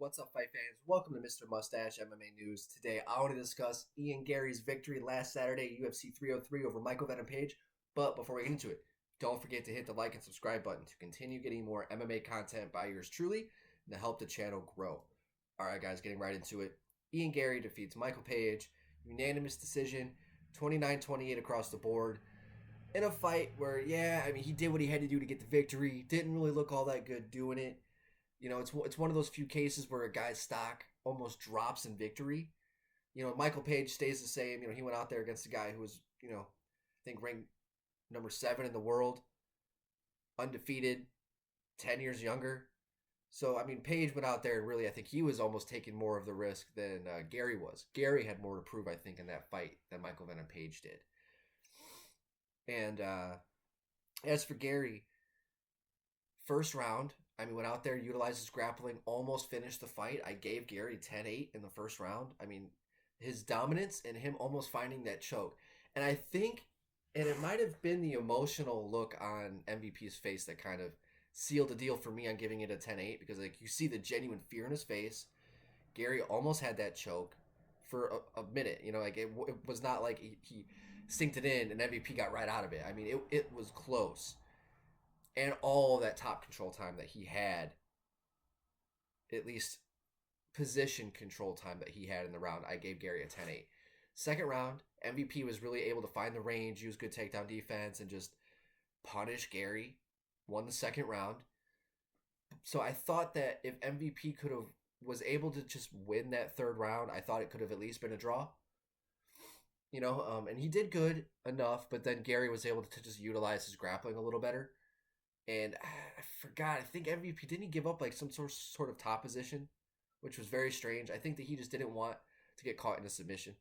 What's up, fight fans? Welcome to Mr. Mustache MMA News. Today, I want to discuss Garry's victory last Saturday, UFC 303 over Michael Venom Page. But before we get into it, don't forget to hit the like and subscribe button to continue getting more MMA content by yours truly and to help the channel grow. All right, guys, getting right into it. Garry defeats Michael Page, unanimous decision, 29-28 across the board. In a fight where, he did what he had to do to get the victory. Didn't really look all that good doing it. You know, it's one of those few cases where a guy's stock almost drops in victory. You know, Michael Page stays the same. You know, he went out there against a guy who was, I think ranked number 7 in the world, undefeated, 10 years younger. So, Page went out there and really, I think he was almost taking more of the risk than Garry was. Garry had more to prove, I think, in that fight than Michael Venom Page did. And as for Garry, first round, went out there, utilized his grappling, almost finished the fight. I gave Garry 10-8 in the first round. His dominance and him almost finding that choke. And I think, and it might have been the emotional look on MVP's face that kind of sealed the deal for me on giving it a 10-8 because, you see the genuine fear in his face. Garry almost had that choke for a minute. It was not like he synced it in and MVP got right out of it. It was close. And all that top control time that he had, at least position control time that he had in the round, I gave Garry a 10-8. Second round, MVP was really able to find the range, use good takedown defense, and just punish Garry. Won the second round. So I thought that if MVP was able to just win that third round, I thought it could have at least been a draw. And he did good enough, but then Garry was able to just utilize his grappling a little better. And I forgot, I think MVP, didn't he give up some sort of top position, which was very strange. I think that he just didn't want to get caught in a submission,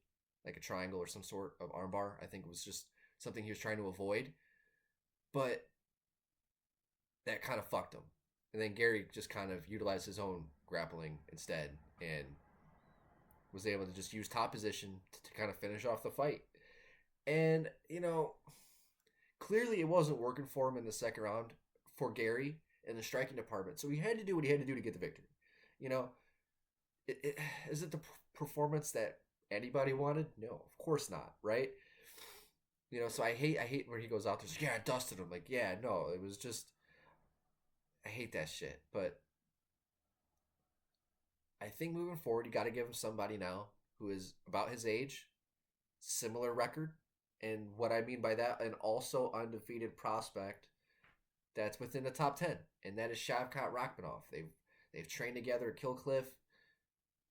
like a triangle or some sort of armbar. I think it was just something he was trying to avoid. But that kind of fucked him. And then Garry just kind of utilized his own grappling instead and was able to just use top position to kind of finish off the fight. And, clearly it wasn't working for him in the second round for Garry in the striking department. So he had to do what he had to do to get the victory. Is it the performance that anybody wanted? No, of course not, right? So I hate where he goes out there. Like, I dusted him. No, it was just, I hate that shit. But I think moving forward, you got to give him somebody now who is about his age, similar record. And what I mean by that, an also undefeated prospect that's within the top 10, and that is Shavkat Rakhmonov. They've trained together at Kill Cliff.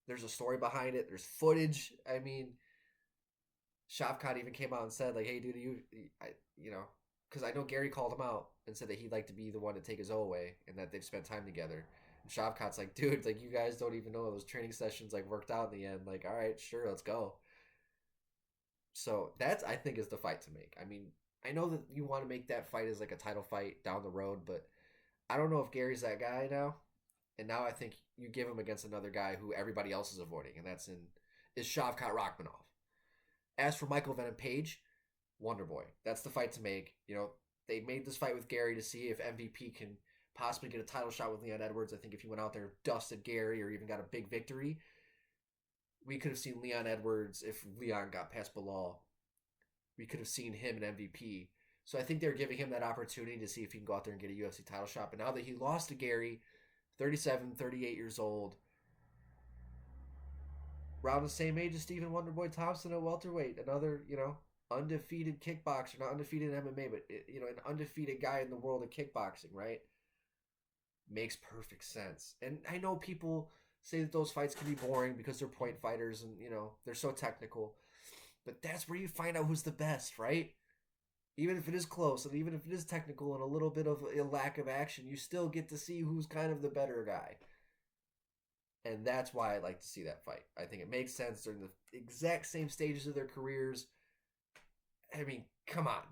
There's a story behind it. There's footage. Shavkat even came out and said, hey, dude, because I know Garry called him out and said that he'd like to be the one to take his O away and that they've spent time together. And Shavkat's like, dude, you guys don't even know those training sessions worked out in the end. All right, sure, let's go. So that's, I think, is the fight to make. I know that you want to make that fight as a title fight down the road, but I don't know if Garry's that guy now. And now I think you give him against another guy who everybody else is avoiding, and is Shavkat Rakhmonov. As for Michael Venom Page, Wonder Boy. That's the fight to make. They made this fight with Garry to see if MVP can possibly get a title shot with Leon Edwards. I think if he went out there, dusted Garry, or even got a big victory, we could have seen Leon Edwards if Leon got past Bilal. We could have seen him an MVP. So I think they're giving him that opportunity to see if he can go out there and get a UFC title shot. But now that he lost to Garry, 37, 38 years old, around the same age as Stephen Wonderboy Thompson at welterweight, another, undefeated kickboxer, not undefeated in MMA, but, an undefeated guy in the world of kickboxing, right? Makes perfect sense. And I know people say that those fights can be boring because they're point fighters and, they're so technical. But that's where you find out who's the best, right? Even if it is close and even if it is technical and a little bit of a lack of action, you still get to see who's kind of the better guy. And that's why I like to see that fight. I think it makes sense during the exact same stages of their careers. Come on.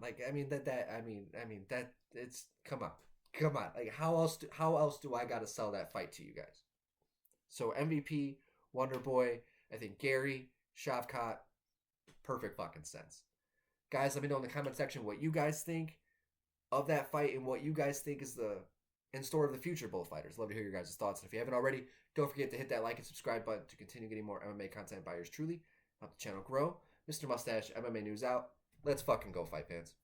Come on. How else do I got to sell that fight to you guys? So MVP, Wonder Boy, I think Garry, Shavkat, perfect fucking sense. Guys, let me know in the comment section what you guys think of that fight and what you guys think is the in store of the future of both fighters. Love to hear your guys' thoughts. And if you haven't already, don't forget to hit that like and subscribe button to continue getting more MMA content by yours truly. Help the channel grow. Mr. Mustache, MMA news out. Let's fucking go, fight fans.